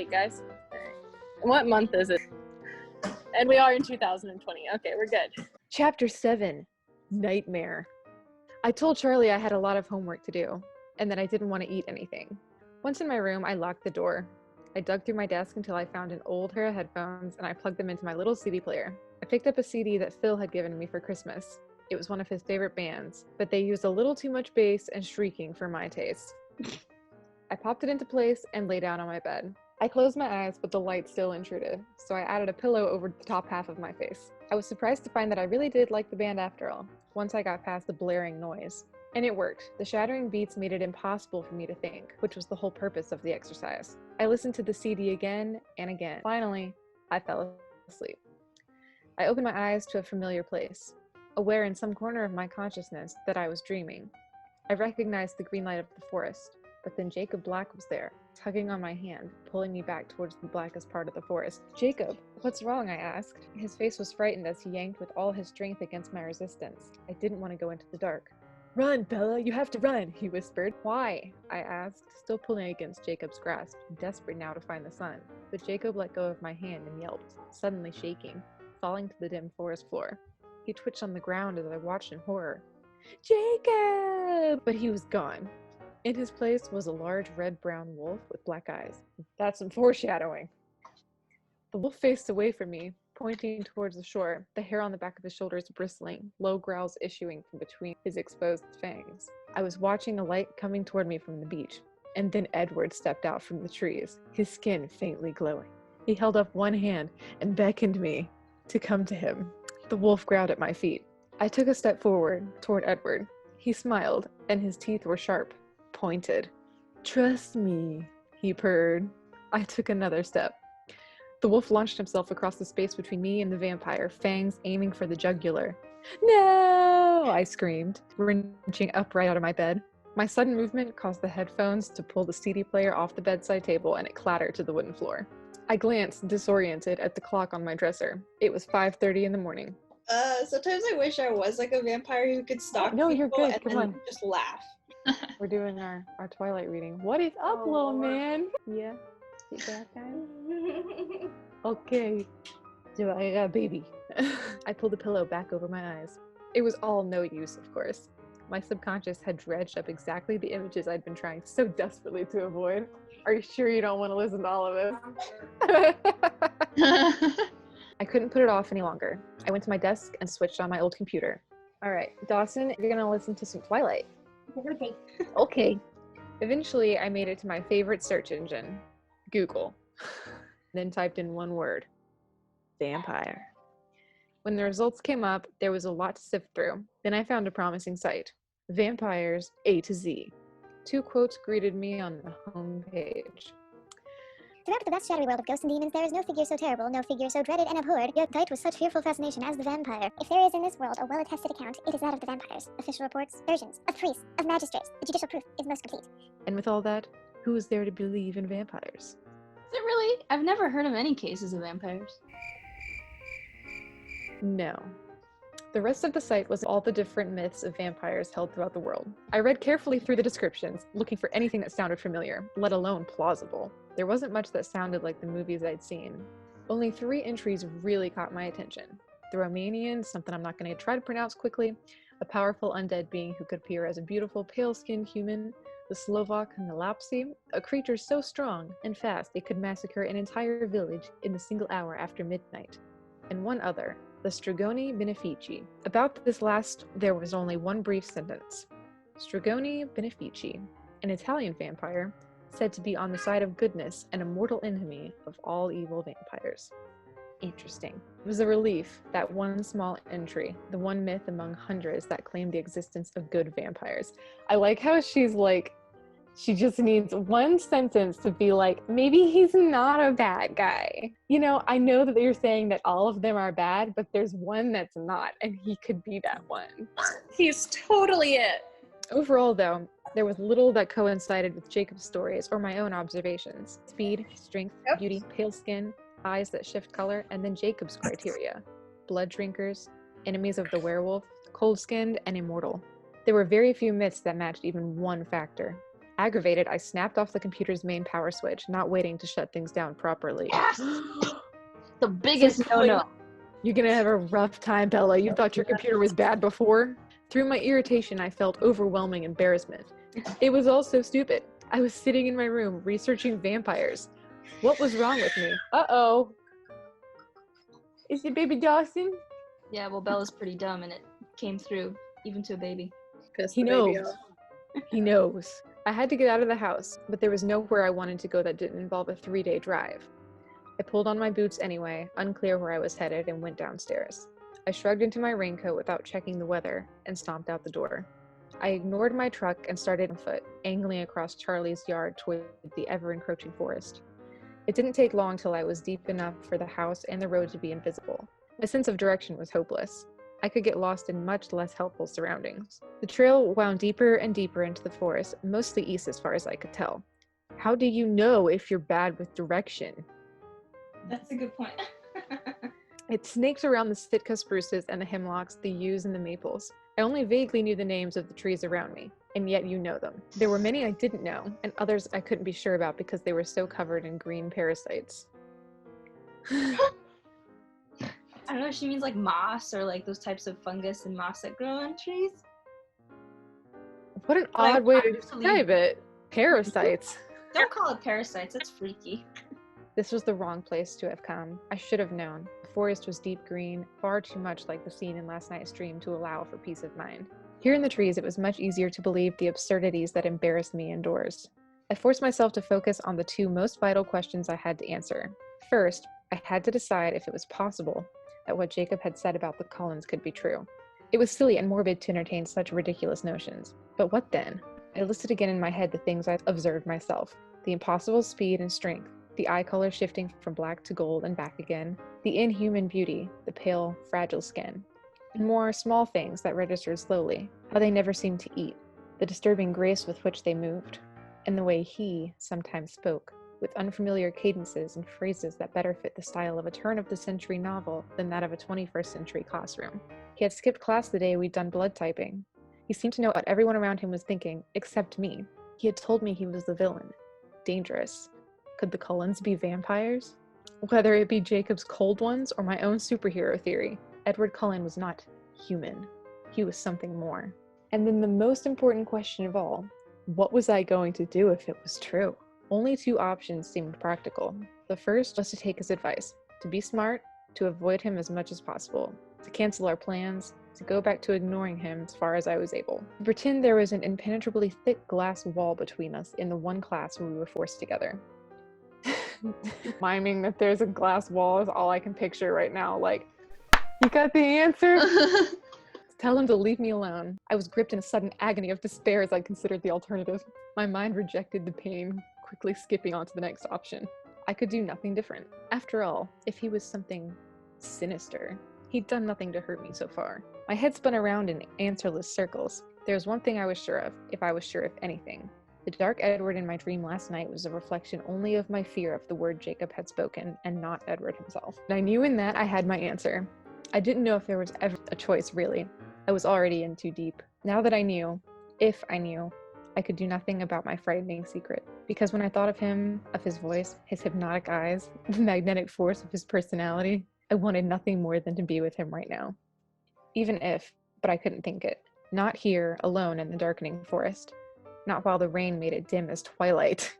wait, guys. What month is it? And we are in 2020. Okay, we're good. Chapter 7, Nightmare. I told Charlie I had a lot of homework to do, and that I didn't want to eat anything. Once in my room, I locked the door. I dug through my desk until I found an old pair of headphones, and I plugged them into my little CD player. I picked up a CD that Phil had given me for Christmas. It was one of his favorite bands, but they used a little too much bass and shrieking for my taste. I popped it into place and lay down on my bed. I closed my eyes, but the light still intruded, so I added a pillow over the top half of my face. I was surprised to find that I really did like the band after all, once I got past the blaring noise. And it worked. The shattering beats made it impossible for me to think, which was the whole purpose of the exercise. I listened to the CD again and again. Finally, I fell asleep. I opened my eyes to a familiar place, aware in some corner of my consciousness that I was dreaming. I recognized the green light of the forest, but then Jacob Black was there, tugging on my hand, pulling me back towards the blackest part of the forest. "Jacob, what's wrong?" I asked. His face was frightened as he yanked with all his strength against my resistance. I didn't want to go into the dark. "Run, Bella, you have to run," he whispered. "Why?" I asked, still pulling against Jacob's grasp, desperate now to find the sun. But Jacob let go of my hand and yelped, suddenly shaking, falling to the dim forest floor. He twitched on the ground as I watched in horror. "Jacob!" But he was gone. In his place was a large red-brown wolf with black eyes. That's some foreshadowing. The wolf faced away from me, pointing towards the shore, the hair on the back of his shoulders bristling, low growls issuing from between his exposed fangs. I was watching a light coming toward me from the beach, and then Edward stepped out from the trees, his skin faintly glowing. He held up one hand and beckoned me to come to him. The wolf growled at my feet. I took a step forward toward Edward. He smiled, and his teeth were sharp, pointed. "Trust me," he purred. I took another step. The wolf launched himself across the space between me and the vampire, fangs aiming for the jugular. "No!" I screamed, wrenching upright out of my bed. My sudden movement caused the headphones to pull the CD player off the bedside table, and it clattered to the wooden floor. I glanced, disoriented, at the clock on my dresser. It was 5:30 in the morning. Sometimes I wish I was like a vampire who could stalk No, you're people good. and Come then on. just laugh. We're doing our Twilight reading. What is up, Oh, little Lord. man? Yeah. Is that time? Okay. So I got a baby. I pulled the pillow back over my eyes. It was all no use, of course. My subconscious had dredged up exactly the images I'd been trying so desperately to avoid. Are you sure you don't want to listen to all of it? I couldn't put it off any longer. I went to my desk and switched on my old computer. All right, Dawson, you're gonna listen to some Twilight. Okay. Eventually, I made it to my favorite search engine, Google. Then typed in one word: vampire. When the results came up, there was a lot to sift through. Then I found a promising site: Vampires A to Z. 2 quotes greeted me on the homepage. Throughout the vast shadowy world of ghosts and demons, there is no figure so terrible, no figure so dreaded and abhorred, yet dight with such fearful fascination as the vampire. If there is in this world a well-attested account, it is that of the vampires. Official reports, versions, of priests, of magistrates. The judicial proof is most complete. And with all that, who is there to believe in vampires? Is it really? I've never heard of any cases of vampires. No. The rest of the site was all the different myths of vampires held throughout the world. I read carefully through the descriptions, looking for anything that sounded familiar, let alone plausible. There wasn't much that sounded like the movies I'd seen. Only 3 entries really caught my attention. The Romanian, something I'm not going to try to pronounce quickly, a powerful undead being who could appear as a beautiful, pale-skinned human. The Slovak Nalapsi, a creature so strong and fast it could massacre an entire village in a single hour after midnight. And one other, the Strigoni Benefici. About this last, there was only one brief sentence. Strigoni Benefici, an Italian vampire, said to be on the side of goodness and a mortal enemy of all evil vampires. Interesting. It was a relief, that one small entry, the one myth among hundreds that claimed the existence of good vampires. I like how she's like, she just needs one sentence to be like, maybe he's not a bad guy. You know, I know that you're saying that all of them are bad, but there's one that's not, and he could be that one. He's totally it. Overall, though, there was little that coincided with Jacob's stories or my own observations. Speed, strength, beauty, pale skin, eyes that shift color, and then Jacob's criteria. Blood drinkers, enemies of the werewolf, cold-skinned, and immortal. There were very few myths that matched even one factor. Aggravated, I snapped off the computer's main power switch, not waiting to shut things down properly. Yes! The biggest no-no. You're gonna have a rough time, Bella. You thought your computer was bad before? Through my irritation, I felt overwhelming embarrassment. It was all so stupid. I was sitting in my room researching vampires. What was wrong with me? Uh-oh. Is it baby Dawson? Yeah, well, Bella's pretty dumb, and it came through, even to a baby. Piss He the baby knows. off. He knows. I had to get out of the house, but there was nowhere I wanted to go that didn't involve a 3-day drive. I pulled on my boots anyway, unclear where I was headed, and went downstairs. I shrugged into my raincoat without checking the weather and stomped out the door. I ignored my truck and started on foot, angling across Charlie's yard toward the ever-encroaching forest. It didn't take long till I was deep enough for the house and the road to be invisible. My sense of direction was hopeless. I could get lost in much less helpful surroundings. The trail wound deeper and deeper into the forest, mostly east as far as I could tell. How do you know if you're bad with direction? That's a good point. It snaked around the Sitka spruces and the hemlocks, the yews and the maples. I only vaguely knew the names of the trees around me, and yet you know them. There were many I didn't know, and others I couldn't be sure about because they were so covered in green parasites. I don't know if she means like moss or like those types of fungus and moss that grow on trees. What an Like, odd way to actually- describe it. Parasites. Don't call it parasites, that's freaky. This was the wrong place to have come. I should have known. The forest was deep green, far too much like the scene in last night's dream to allow for peace of mind. Here in the trees, it was much easier to believe the absurdities that embarrassed me indoors. I forced myself to focus on the two most vital questions I had to answer. First, I had to decide if it was possible that what Jacob had said about the Cullens could be true. It was silly and morbid to entertain such ridiculous notions. But what then? I listed again in my head the things I observed myself. The impossible speed and strength, the eye color shifting from black to gold and back again, the inhuman beauty, the pale, fragile skin, and more small things that registered slowly, how they never seemed to eat, the disturbing grace with which they moved, and the way he sometimes spoke, with unfamiliar cadences and phrases that better fit the style of a turn-of-the-century novel than that of a 21st century classroom. He had skipped class the day we'd done blood typing. He seemed to know what everyone around him was thinking, except me. He had told me he was the villain. Dangerous. Could the Cullens be vampires? Whether it be Jacob's cold ones or my own superhero theory, Edward Cullen was not human. He was something more. And then the most important question of all, what was I going to do if it was true? Only two options seemed practical. The first was to take his advice, to be smart, to avoid him as much as possible, to cancel our plans, to go back to ignoring him as far as I was able, to pretend there was an impenetrably thick glass wall between us in the one class where we were forced together. Miming that there's a glass wall is all I can picture right now. Like, you got the answer? Tell him to leave me alone. I was gripped in a sudden agony of despair as I considered the alternative. My mind rejected the pain, quickly skipping on to the next option. I could do nothing different. After all, if he was something sinister, he'd done nothing to hurt me so far. My head spun around in answerless circles. There was one thing I was sure of, if I was sure of anything. The dark Edward in my dream last night was a reflection only of my fear of the word Jacob had spoken, and not Edward himself. And I knew in that I had my answer. I didn't know if there was ever a choice, really. I was already in too deep. Now that I knew, if I knew, I could do nothing about my frightening secret. Because when I thought of him, of his voice, his hypnotic eyes, the magnetic force of his personality, I wanted nothing more than to be with him right now. Even if, but I couldn't think it. Not here, alone in the darkening forest. Not while the rain made it dim as twilight.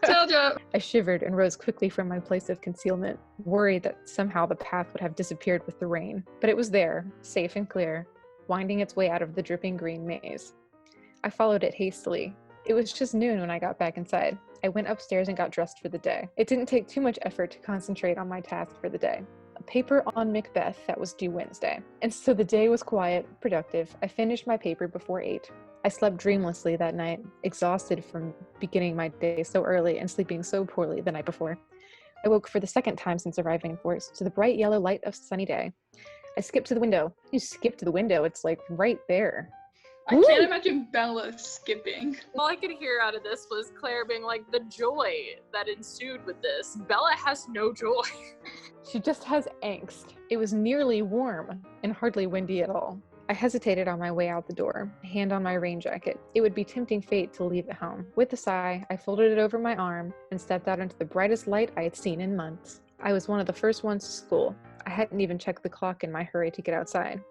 Told ya. I shivered and rose quickly from my place of concealment, worried that somehow the path would have disappeared with the rain. But it was there, safe and clear, winding its way out of the dripping green maze. I followed it hastily. It was just noon when I got back inside. I went upstairs and got dressed for the day. It didn't take too much effort to concentrate on my task for the day. A paper on Macbeth that was due Wednesday. And so the day was quiet, productive. I finished my paper before 8. I slept dreamlessly that night, exhausted from beginning my day so early and sleeping so poorly the night before. I woke for the second time since arriving in Forest to the bright yellow light of sunny day. I skipped to the window. You skipped to the window, it's like right there. I can't imagine Bella skipping. All I could hear out of this was Claire being like, the joy that ensued with this. Bella has no joy. She just has angst. It was nearly warm and hardly windy at all. I hesitated on my way out the door, a hand on my rain jacket. It would be tempting fate to leave it home. With a sigh, I folded it over my arm and stepped out into the brightest light I had seen in months. I was one of the first ones to school. I hadn't even checked the clock in my hurry to get outside.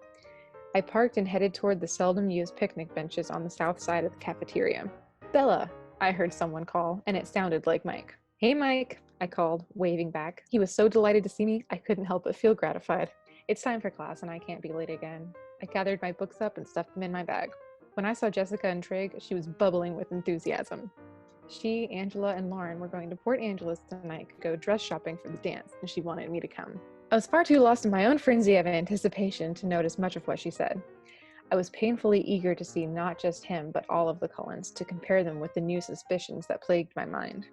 I parked and headed toward the seldom-used picnic benches on the south side of the cafeteria. "Bella," I heard someone call, and it sounded like Mike. "Hey, Mike," I called, waving back. He was so delighted to see me, I couldn't help but feel gratified. It's time for class, and I can't be late again. I gathered my books up and stuffed them in my bag. When I saw Jessica and Trig, she was bubbling with enthusiasm. She, Angela, and Lauren were going to Port Angeles tonight to go dress shopping for the dance, and she wanted me to come. I was far too lost in my own frenzy of anticipation to notice much of what she said. I was painfully eager to see not just him, but all of the Cullens, to compare them with the new suspicions that plagued my mind.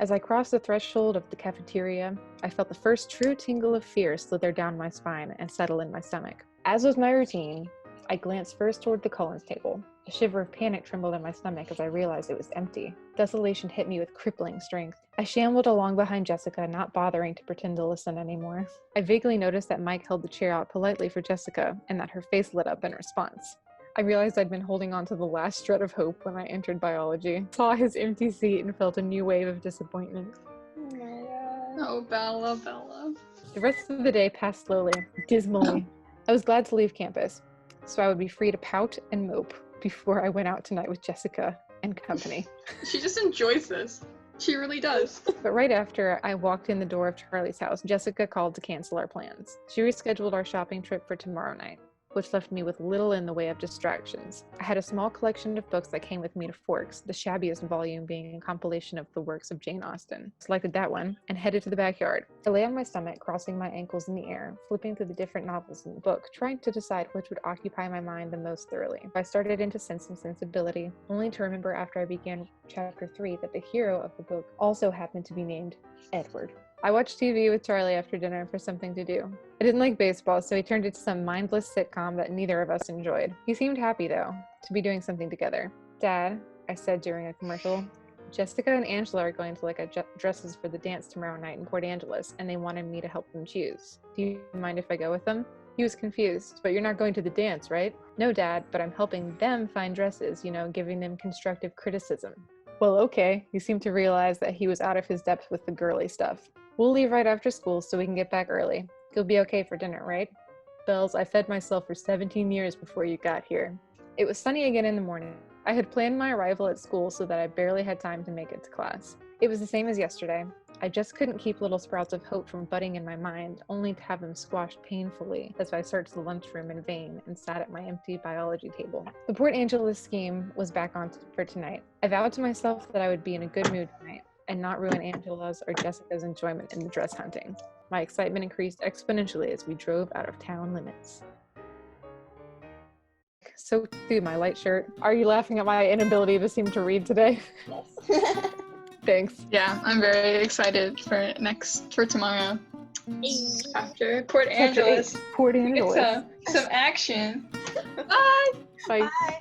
As I crossed the threshold of the cafeteria, I felt the first true tingle of fear slither down my spine and settle in my stomach. As was my routine, I glanced first toward the Cullens table. A shiver of panic trembled in my stomach as I realized it was empty. Desolation hit me with crippling strength. I shambled along behind Jessica, not bothering to pretend to listen anymore. I vaguely noticed that Mike held the chair out politely for Jessica, and that her face lit up in response. I realized I'd been holding on to the last shred of hope when I entered biology. Saw his empty seat and felt a new wave of disappointment. Oh my god. Oh, Bella. The rest of the day passed slowly, dismally. I was glad to leave campus, so I would be free to pout and mope before I went out tonight with Jessica and company. She just enjoys this. She really does. But right after I walked in the door of Charlie's house, Jessica called to cancel our plans. She rescheduled our shopping trip for tomorrow night, which left me with little in the way of distractions. I had a small collection of books that came with me to Forks, the shabbiest volume being a compilation of the works of Jane Austen. Selected that one, and headed to the backyard. I lay on my stomach, crossing my ankles in the air, flipping through the different novels in the book, trying to decide which would occupy my mind the most thoroughly. I started into Sense and Sensibility, only to remember after I began chapter 3 that the hero of the book also happened to be named Edward. I watched TV with Charlie after dinner for something to do. I didn't like baseball, so he turned it to some mindless sitcom that neither of us enjoyed. He seemed happy, though, to be doing something together. "Dad," I said during a commercial, "Jessica and Angela are going to look at dresses for the dance tomorrow night in Port Angeles, and they wanted me to help them choose. Do you mind if I go with them?" He was confused. "But you're not going to the dance, right?" "No, Dad, but I'm helping them find dresses, giving them constructive criticism." "Well, okay." He seemed to realize that he was out of his depth with the girly stuff. "We'll leave right after school so we can get back early. You'll be okay for dinner, right?" "Bells, I fed myself for 17 years before you got here." It was sunny again in the morning. I had planned my arrival at school so that I barely had time to make it to class. It was the same as yesterday. I just couldn't keep little sprouts of hope from budding in my mind, only to have them squashed painfully as I searched the lunchroom in vain and sat at my empty biology table. The Port Angeles scheme was back on for tonight. I vowed to myself that I would be in a good mood tonight and not ruin Angela's or Jessica's enjoyment in the dress hunting. My excitement increased exponentially as we drove out of town limits. So through my light shirt. Are you laughing at my inability to seem to read today? Yes. Thanks. Yeah, I'm very excited for tomorrow. After Port Angeles. Port Get Angeles. some action. Bye. Bye. Bye.